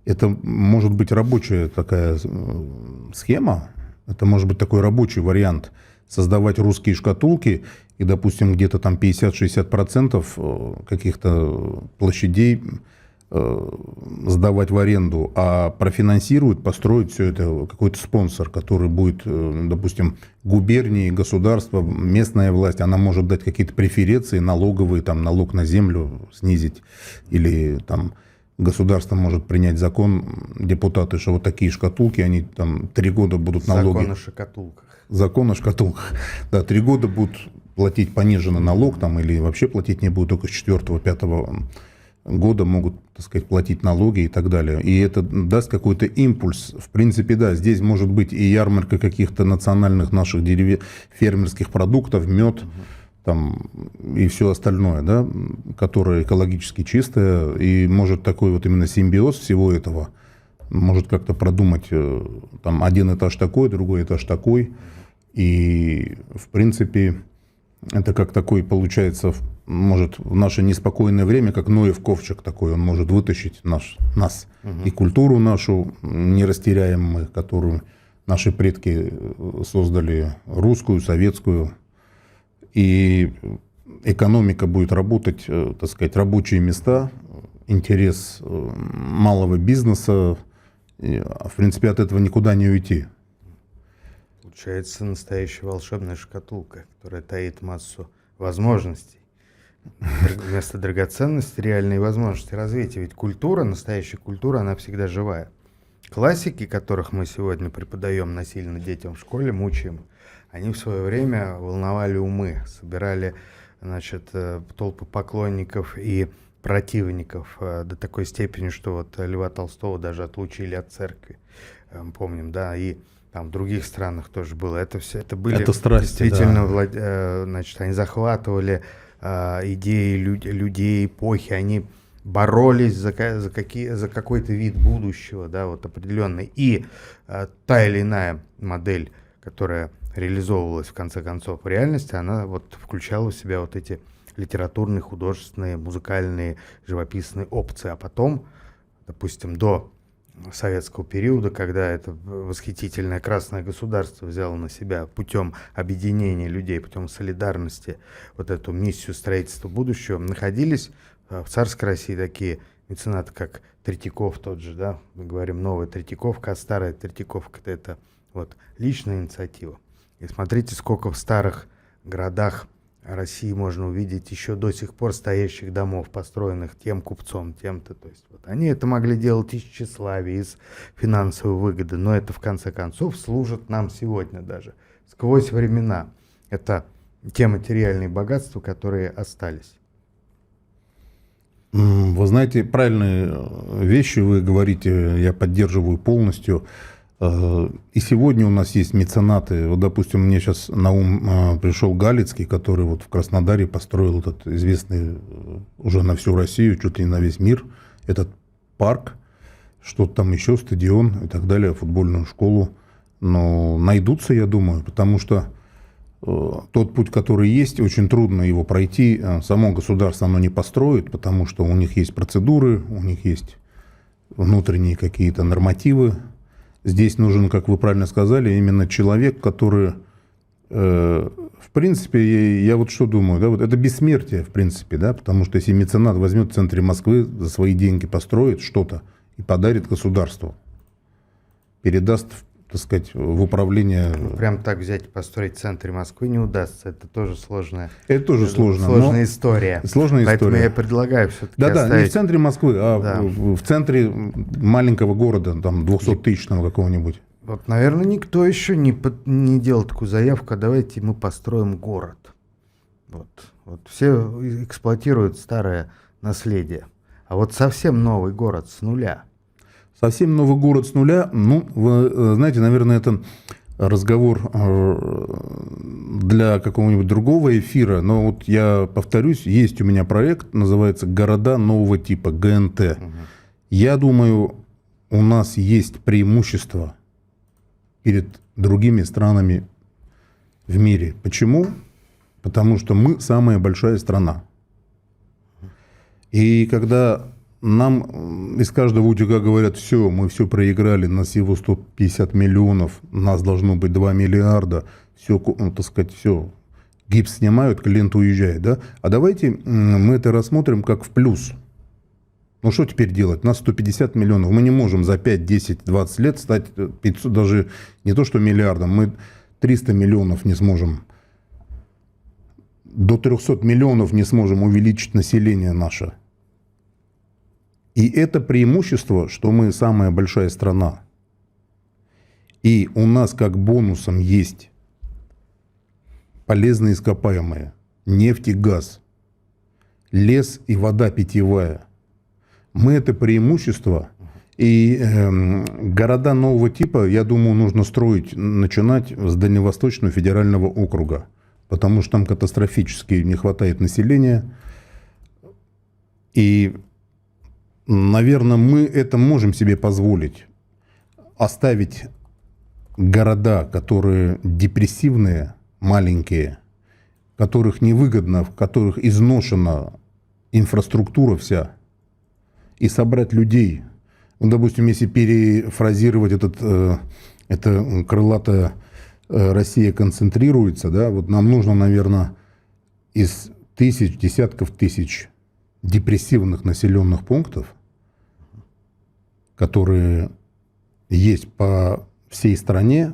это может быть рабочая такая схема, это может быть такой рабочий вариант. Создавать русские шкатулки и, допустим, где-то там 50-60% каких-то площадей сдавать в аренду, а профинансирует, построить все это какой-то спонсор, который будет, допустим, губернии, государство, местная власть, она может дать какие-то преференции налоговые, там налог на землю снизить, или там государство может принять закон, депутаты, что вот такие шкатулки, они там 3 года будут налоги. Закон о шкатулках. Закон о шкатулках. Да, 3 года будут платить пониженный налог там, или вообще платить не будут, только с 4-5 года могут, так сказать, платить налоги и так далее. И это даст какой-то импульс. В принципе, да, здесь может быть и ярмарка каких-то национальных наших фермерских продуктов, мед, там, и все остальное, да, которое экологически чистое, и может такой вот именно симбиоз всего этого, может как-то продумать, там, один этаж такой, другой этаж такой, и, в принципе, это как такой, получается, может в наше неспокойное время, как Ноев ковчег такой, он может вытащить нас и культуру нашу, не растеряем мы, которую наши предки создали, русскую, советскую, и экономика будет работать, так сказать, рабочие места, интерес малого бизнеса, в принципе, от этого никуда не уйти. Получается настоящая волшебная шкатулка, которая таит массу возможностей. Вместо драгоценности реальные возможности развития. Ведь культура, настоящая культура, она всегда живая. Классики, которых мы сегодня преподаем насильно детям в школе, мучаем, они в свое время волновали умы, собирали, значит, толпы поклонников и противников до такой степени, что вот Льва Толстого даже отлучили от церкви. Помним, да, и там в других странах тоже было. Это все, это были это страсти, действительно, да. значит, они захватывали идеи людей эпохи, они боролись за какой-то вид будущего, да, вот определенный. И та или иная модель, которая реализовывалась в конце концов в реальности, она вот включала в себя вот эти литературные, художественные, музыкальные, живописные опции. А потом, допустим, до советского периода, когда это восхитительное красное государство взяло на себя путем объединения людей, путем солидарности вот эту миссию строительства будущего, находились в царской России такие меценаты, как Третьяков тот же, да, мы говорим новая Третьяковка, а старая Третьяковка это вот личная инициатива. И смотрите, сколько в старых городах России можно увидеть еще до сих пор стоящих домов, построенных тем купцом, тем-то. То есть вот они это могли делать из тщеславия, из финансовой выгоды, но это в конце концов служит нам сегодня даже, сквозь времена. Это те материальные богатства, которые остались. Вы знаете, правильные вещи вы говорите, я поддерживаю полностью. И сегодня у нас есть меценаты. Вот, допустим, мне сейчас на ум пришел Галицкий, который вот в Краснодаре построил этот известный уже на всю Россию, чуть ли не на весь мир, этот парк, что-то там еще, стадион и так далее, футбольную школу. Но найдутся, я думаю, потому что тот путь, который есть, очень трудно его пройти. Само государство оно не построит, потому что у них есть процедуры, у них есть внутренние какие-то нормативы. Здесь нужен, как вы правильно сказали, именно человек, который, в принципе, я вот что думаю, да, вот это бессмертие, в принципе, да, потому что если меценат возьмет в центре Москвы, за свои деньги построит что-то и подарит государству, передаст, так сказать, в управление. Ну, прям так взять и построить в центре Москвы не удастся. Это тоже сложная, сложная история. Сложная Поэтому история. я предлагаю все-таки Да, не в центре Москвы, а да. в центре маленького города, там 200-тысячного какого-нибудь. Вот, наверное, никто еще не делал такую заявку, а давайте мы построим город. Вот все эксплуатируют старое наследие. А вот совсем новый город с нуля. Совсем новый город с нуля, ну, вы знаете, наверное, это разговор для какого-нибудь другого эфира, но вот я повторюсь, есть у меня проект, называется «Города нового типа», ГНТ. Угу. Я думаю, у нас есть преимущество перед другими странами в мире. Почему? Потому что мы самая большая страна. И когда нам из каждого утюга говорят, все, мы все проиграли, нас всего 150 миллионов, нас должно быть 2 миллиарда, все, ну, так сказать, все, гипс снимают, клиент уезжает, да? А давайте мы это рассмотрим как в плюс. Ну, что теперь делать? Нас 150 миллионов, мы не можем за 5, 10, 20 лет стать 500, даже не то что миллиардом, мы 300 миллионов не сможем, до 300 миллионов не сможем увеличить население наше. И это преимущество, что мы самая большая страна. И у нас как бонусом есть полезные ископаемые, нефть и газ, лес и вода питьевая. Мы это преимущество. И города нового типа, я думаю, нужно строить, начинать с Дальневосточного федерального округа. Потому что там катастрофически не хватает населения. И наверное, мы это можем себе позволить. Оставить города, которые депрессивные, маленькие, которых невыгодно, в которых изношена инфраструктура вся, и собрать людей. Ну, допустим, если перефразировать это крылатая Россия концентрируется, да, вот нам нужно, наверное, из тысяч, десятков тысяч депрессивных населенных пунктов, которые есть по всей стране,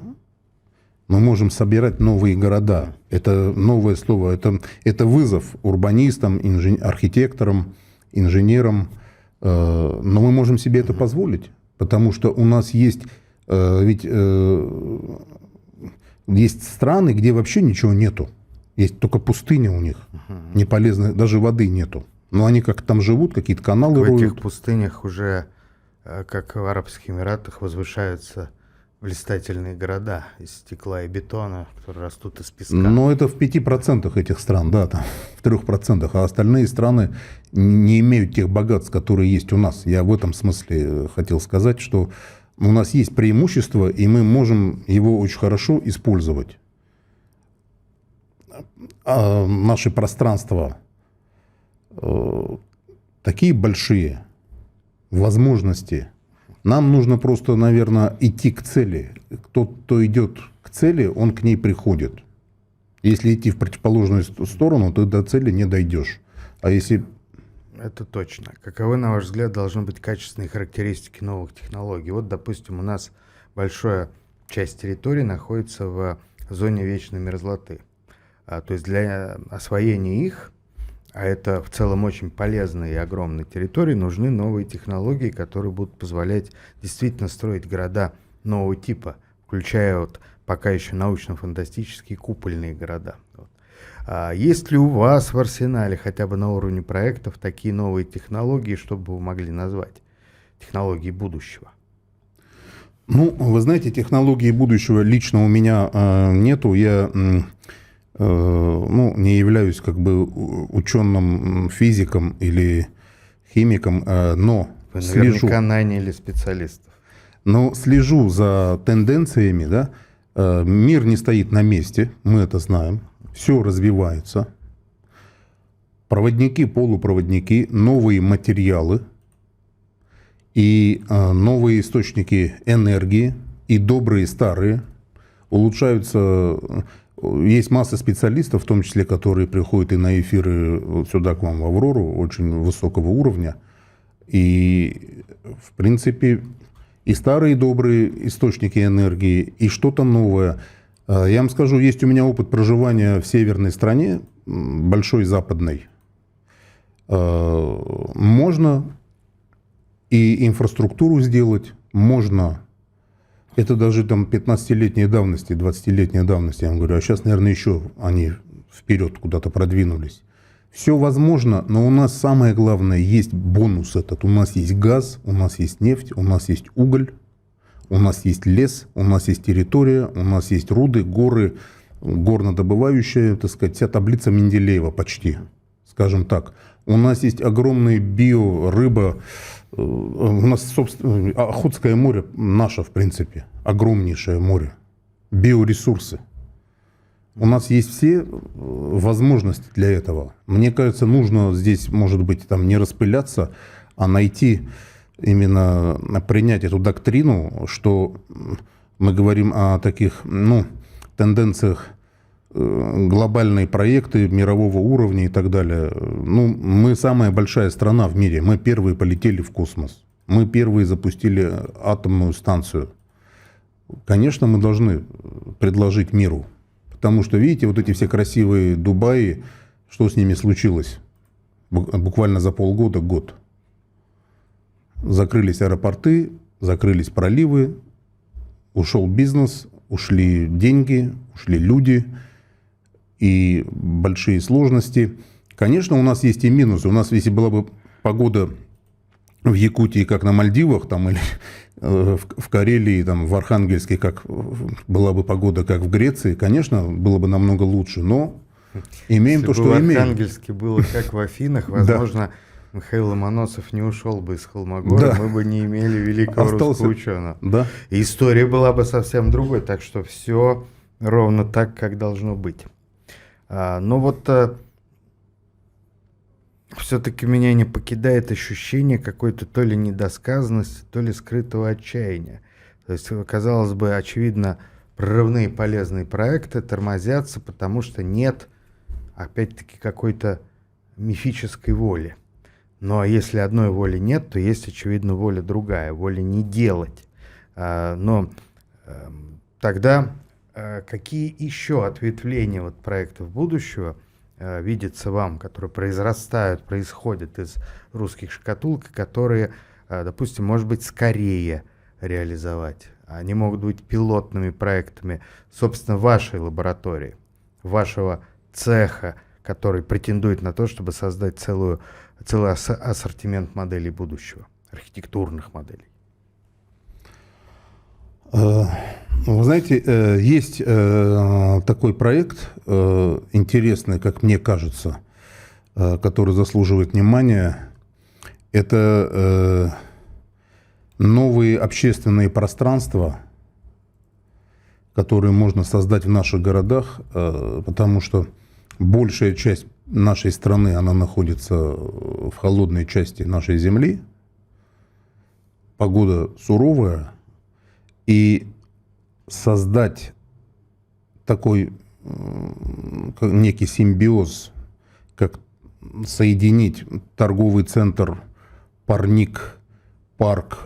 мы можем собирать новые города. Это новое слово, это вызов урбанистам, архитекторам, инженерам, но мы можем себе это позволить, потому что у нас есть, есть страны, где вообще ничего нету, есть только пустыня у них, не полезно, даже воды нету. Но они как там живут, какие-то каналы роют. В этих пустынях уже, как в Арабских Эмиратах, возвышаются блистательные города из стекла и бетона, которые растут из песка. Но это в 5% этих стран, да, там, в 3%, а остальные страны не имеют тех богатств, которые есть у нас. Я в этом смысле хотел сказать, что у нас есть преимущество, и мы можем его очень хорошо использовать. А наши пространства такие большие, возможности. Нам нужно просто, наверное, идти к цели. Кто идет к цели, он к ней приходит. Если идти в противоположную сторону, то до цели не дойдешь. А если... Это точно. Каковы, на ваш взгляд, должны быть качественные характеристики новых технологий? Вот, допустим, у нас большая часть территории находится в зоне вечной мерзлоты. То есть для освоения их, а это в целом очень полезные и огромные территории, нужны новые технологии, которые будут позволять действительно строить города нового типа, включая вот пока еще научно-фантастические купольные города. Вот. Есть ли у вас в арсенале хотя бы на уровне проектов такие новые технологии, чтобы вы могли назвать технологии будущего? Ну, вы знаете, технологии будущего лично у меня нету. Я не являюсь как бы ученым физиком или химиком, но Вы слежу. наверняка наняли специалистов. Но слежу за тенденциями, да. Мир не стоит на месте, мы это знаем. Все развивается. Проводники, полупроводники, новые материалы и новые источники энергии, и добрые, и старые. Улучшаются. Есть масса специалистов, в том числе, которые приходят и на эфиры сюда к вам в «Аврору», очень высокого уровня. И, в принципе, и старые добрые источники энергии, и что-то новое. Я вам скажу, есть у меня опыт проживания в северной стране, большой западной. Можно и инфраструктуру сделать, можно. Это даже там 15-летней давности, 20-летней давности, я вам говорю. А сейчас, наверное, еще они вперед куда-то продвинулись. Все возможно, но у нас самое главное, есть бонус этот. У нас есть газ, у нас есть нефть, у нас есть уголь, у нас есть лес, у нас есть территория, у нас есть руды, горы, горнодобывающая, так сказать, вся таблица Менделеева почти, скажем так. У нас есть огромные рыба. У нас, собственно, Охотское море наше, в принципе, огромнейшее море. Биоресурсы. У нас есть все возможности для этого. Мне кажется, нужно здесь, может быть, там не распыляться, а найти, именно принять эту доктрину, что мы говорим о таких, тенденциях, глобальные проекты мирового уровня и так далее. Мы самая большая страна в мире. Мы первые полетели в космос. Мы первые запустили атомную станцию. Конечно, мы должны предложить миру. Потому что, видите, вот эти все красивые Дубаи, что с ними случилось? Буквально за полгода, год. Закрылись аэропорты, закрылись проливы, ушел бизнес, ушли деньги, ушли люди. И большие сложности. Конечно, у нас есть и минусы. У нас, если была бы погода в Якутии, как на Мальдивах, там, или в Карелии, там, в Архангельске, как была бы погода, как в Греции, конечно, было бы намного лучше. Но имеем то, что имеем. Если бы в Архангельске было как в Афинах, возможно, Михаил Ломоносов не ушел бы из Холмогора, мы бы не имели великого русского ученого. Да. И история была бы совсем другой, так что все ровно так, как должно быть. Но вот все-таки меня не покидает ощущение какой-то то ли недосказанности, то ли скрытого отчаяния. То есть, казалось бы, очевидно, прорывные полезные проекты тормозятся, потому что нет, опять-таки, какой-то мифической воли. Но если одной воли нет, то есть, очевидно, воля другая, воля не делать. Но тогда какие еще ответвления вот проектов будущего видятся вам, которые происходят из русских шкатулок, которые, допустим, может быть, скорее реализовать? Они могут быть пилотными проектами, собственно, вашей лаборатории, вашего цеха, который претендует на то, чтобы создать целый ассортимент моделей будущего, архитектурных моделей. Вы знаете, есть такой проект интересный, как мне кажется, который заслуживает внимания. Это новые общественные пространства, которые можно создать в наших городах, потому что большая часть нашей страны, она находится в холодной части нашей земли, погода суровая, и создать такой некий симбиоз, как соединить торговый центр, парник, парк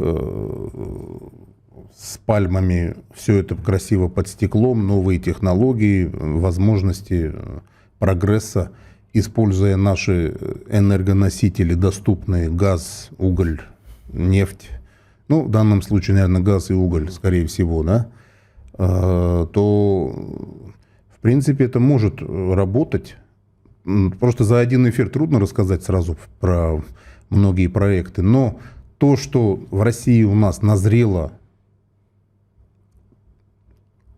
с пальмами, все это красиво под стеклом, новые технологии, возможности прогресса, используя наши энергоносители, доступные газ, уголь, нефть, ну, в данном случае, наверное, газ и уголь, скорее всего, да, то, в принципе, это может работать. Просто за один эфир трудно рассказать сразу про многие проекты, но то, что в России у нас назрело,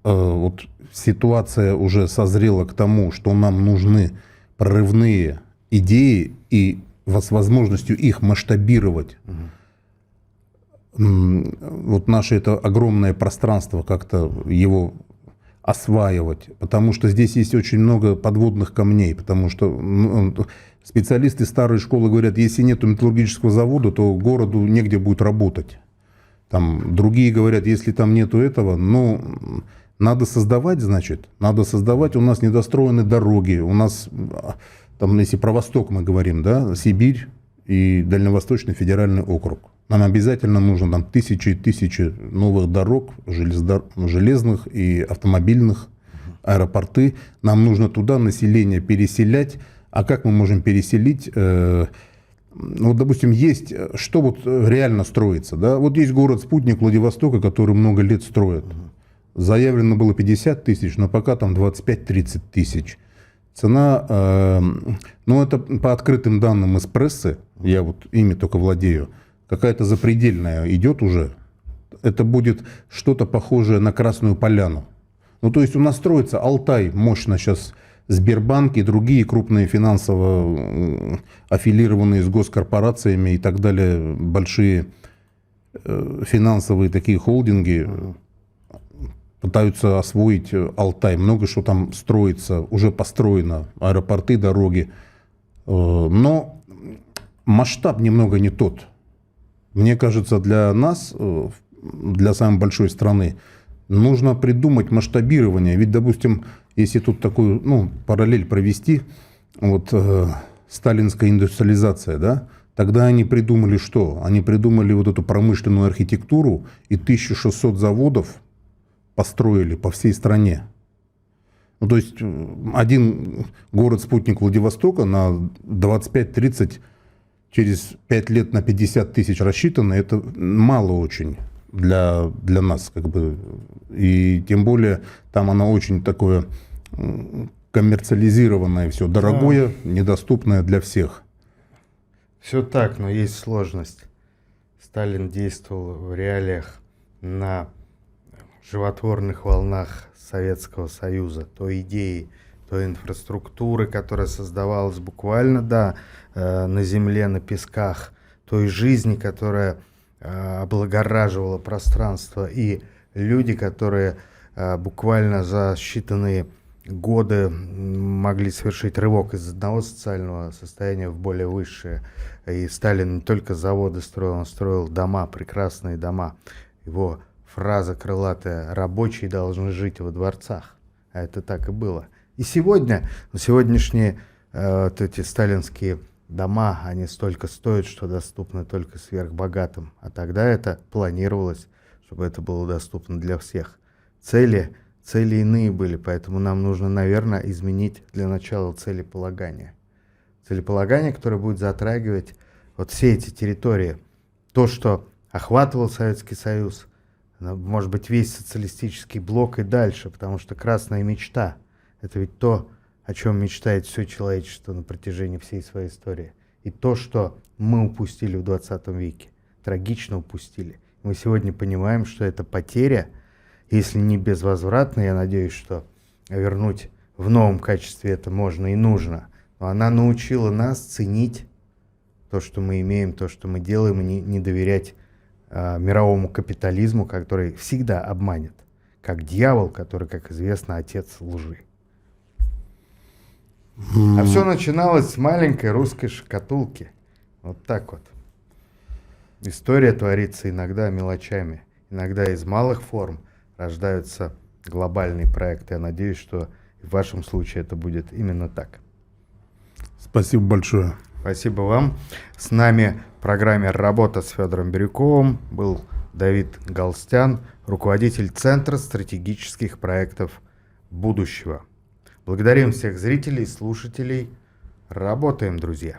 вот ситуация уже созрела к тому, что нам нужны прорывные идеи и с возможностью их масштабировать. Вот наше это огромное пространство, как-то его осваивать, потому что здесь есть очень много подводных камней, потому что специалисты старой школы говорят, если нет металлургического завода, то городу негде будет работать. Там другие говорят, если там нету этого, ну, надо создавать, значит, надо создавать. У нас недостроены дороги, у нас, там, если про Восток мы говорим, да, Сибирь и Дальневосточный федеральный округ. Нам обязательно нужно там тысячи и тысячи новых дорог, железных и автомобильных, аэропорты. Нам нужно туда население переселять. А как мы можем переселить? Ну, допустим, есть, что вот реально строится. Да? Вот есть город-спутник Владивостока, который много лет строят. Заявлено было 50 тысяч, но пока там 25-30 тысяч. Цена, ну это по открытым данным из прессы, я вот ими только владею, какая-то запредельная идет уже. Это будет что-то похожее на Красную Поляну. Ну то есть у нас строится Алтай мощно сейчас, Сбербанк и другие крупные финансово аффилированные с госкорпорациями и так далее большие финансовые такие холдинги пытаются освоить Алтай. Много что там строится, уже построено, аэропорты, дороги. Но масштаб немного не тот. Мне кажется, для нас, для самой большой страны, нужно придумать масштабирование. Ведь, допустим, если тут такую, ну, параллель провести, вот сталинская индустриализация, да, тогда они придумали что? Они придумали вот эту промышленную архитектуру и 1600 заводов построили по всей стране. Ну, то есть один город-спутник Владивостока на 25-30, через 5 лет на 50 тысяч рассчитано, это мало очень для нас, как бы. И тем более там оно очень такое коммерциализированное все, дорогое, недоступное для всех. Все так, но есть сложность. Сталин действовал в реалиях на животворных волнах Советского Союза, той идеи, той инфраструктуры, которая создавалась буквально, да, на земле, на песках, той жизни, которая облагораживала пространство, и люди, которые буквально за считанные годы могли совершить рывок из одного социального состояния в более высшее. И Сталин не только заводы строил, он строил дома, прекрасные дома. Его фраза крылатая «рабочие должны жить во дворцах». А это так и было. И сегодня, сегодняшние вот эти сталинские дома, они столько стоят, что доступны только сверхбогатым. А тогда это планировалось, чтобы это было доступно для всех. Цели иные были, поэтому нам нужно, наверное, изменить для начала целеполагание. Целеполагание, которое будет затрагивать вот все эти территории. То, что охватывал Советский Союз, может быть, весь социалистический блок и дальше, потому что красная мечта – это ведь то, о чем мечтает все человечество на протяжении всей своей истории. И то, что мы упустили в 20 веке, трагично упустили. Мы сегодня понимаем, что эта потеря если не безвозвратно, я надеюсь, что вернуть в новом качестве это можно и нужно. Но она научила нас ценить то, что мы имеем, то, что мы делаем, и не доверять мировому капитализму, который всегда обманет, как дьявол, который, как известно, отец лжи. А все начиналось с маленькой русской шкатулки. Вот так вот. История творится иногда мелочами. Иногда из малых форм рождаются глобальные проекты. Я надеюсь, что в вашем случае это будет именно так. Спасибо большое. Спасибо вам. С нами в программе «Работа» с Федором Бирюковым был Давид Галстян, руководитель Центра стратегических проектов будущего. Благодарим всех зрителей и слушателей. Работаем, друзья.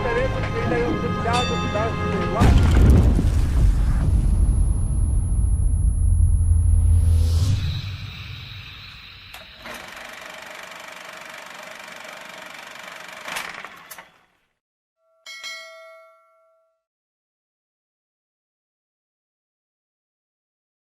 Совет передается Совету Государственной власти.